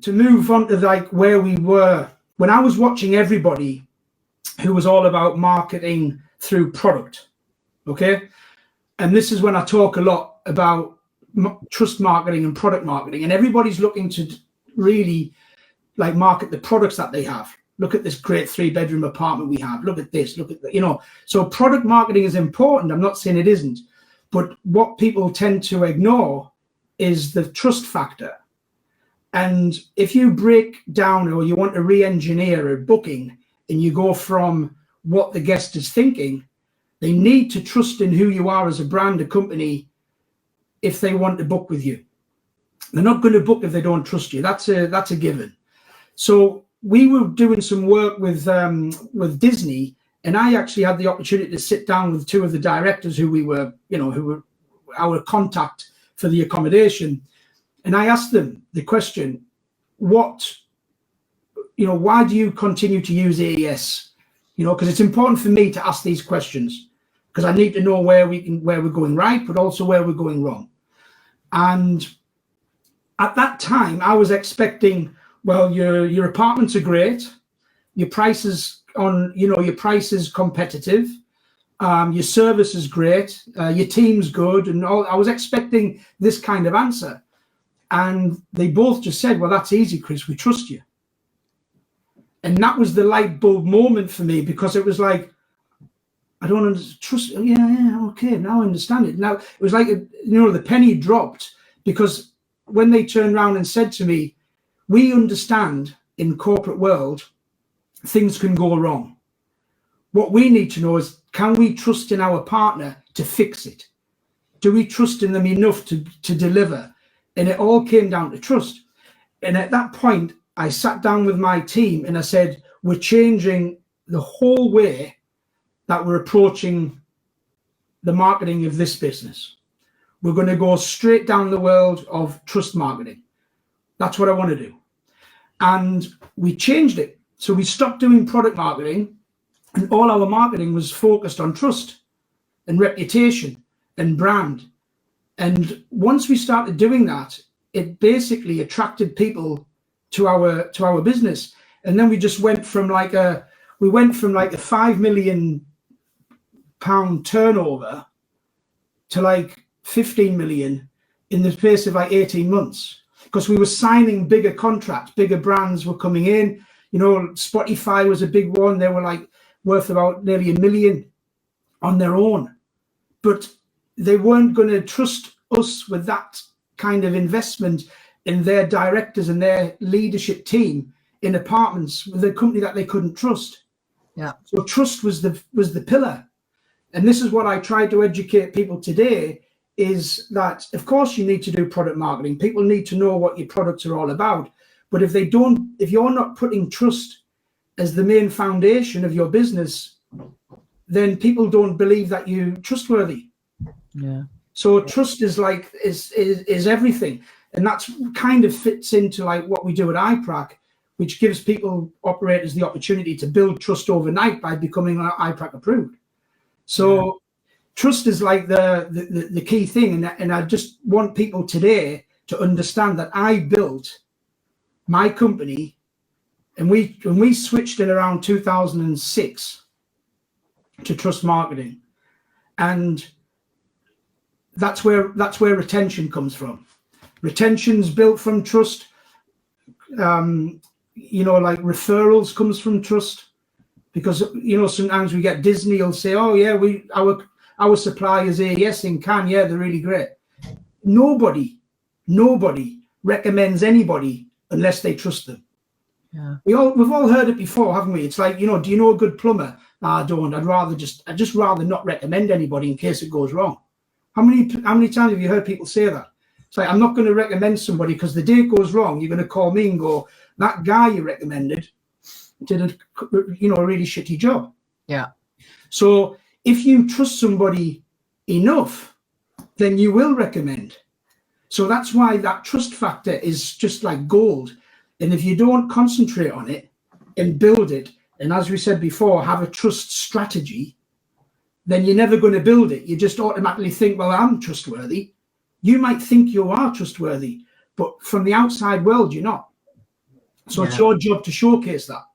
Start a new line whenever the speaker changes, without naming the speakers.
to move on to like where we were, when I was watching everybody who was all about marketing through product, okay? And this is when I talk a lot about trust marketing and product marketing, and everybody's looking to really like market the products that they have. Look at this great 3-bedroom apartment we have. Look at this, look at that, you know. So product marketing is important. I'm not saying it isn't, but what people tend to ignore is the trust factor. And if you break down or you want to re-engineer a booking and you go from what the guest is thinking, they need to trust in who you are as a brand, a company, if they want to book with you. They're not going to book if they don't trust you. That's a given. So we were doing some work with Disney, and I actually had the opportunity to sit down with 2 of the directors who were our contact for the accommodation. And I asked them the question, why do you continue to use AES? You know, because it's important for me to ask these questions, because I need to know where we're going right, but also where we're going wrong. And at that time, I was expecting, well, your apartments are great, your prices competitive, your service is great, your team's good, and all. I was expecting this kind of answer. And they both just said, well, that's easy, Chris, we trust you. And that was the light bulb moment for me, because it was like, I don't trust. Yeah, okay, now I understand it. Now it was like, the penny dropped, because when they turned around and said to me, we understand in corporate world, things can go wrong. What we need to know is, can we trust in our partner to fix it? Do we trust in them enough to deliver? And it all came down to trust. And at that point, I sat down with my team and I said, we're changing the whole way that we're approaching the marketing of this business. We're going to go straight down the world of trust marketing. That's what I want to do. And we changed it. So we stopped doing product marketing, and all our marketing was focused on trust and reputation and brand. And once we started doing that, it basically attracted people to our business. And then we just went from like a £5 million turnover to like 15 million in the space of like 18 months, because we were signing bigger contracts, bigger brands were coming in. You know, Spotify was a big one. They were like worth about nearly £1 million on their own, but they weren't going to trust us with that kind of investment in their directors and their leadership team in apartments with a company that they couldn't trust.
Yeah.
So trust was the pillar. And this is what I try to educate people today, is that of course you need to do product marketing. People need to know what your products are all about. But if you're not putting trust as the main foundation of your business, then people don't believe that you're trustworthy.
Yeah.
So trust is everything. And that's kind of fits into like what we do at i-prac, which gives operators the opportunity to build trust overnight by becoming i-prac approved. So trust is like the key thing. And I just want people today to understand that I built my company, and we switched in around 2006 to trust marketing. And that's where retention comes from. Retention's built from trust. Like referrals comes from trust, because sometimes we get Disney will say, oh yeah, our supply is AES in Cannes, yeah, they're really great. Nobody recommends anybody unless they trust them.
Yeah.
We've all heard it before, haven't we? It's like, do you know a good plumber? No, I don't. I'd just rather not recommend anybody in case it goes wrong. How many times have you heard people say that? It's like, I'm not going to recommend somebody because the day it goes wrong, you're going to call me and go, that guy you recommended did a really shitty job.
Yeah.
So if you trust somebody enough, then you will recommend. So that's why that trust factor is just like gold. And if you don't concentrate on it and build it, and as we said before, have a trust strategy, then you're never going to build it. You just automatically think, well, I'm trustworthy. You might think you are trustworthy, but from the outside world, you're not. So it's your job to showcase that.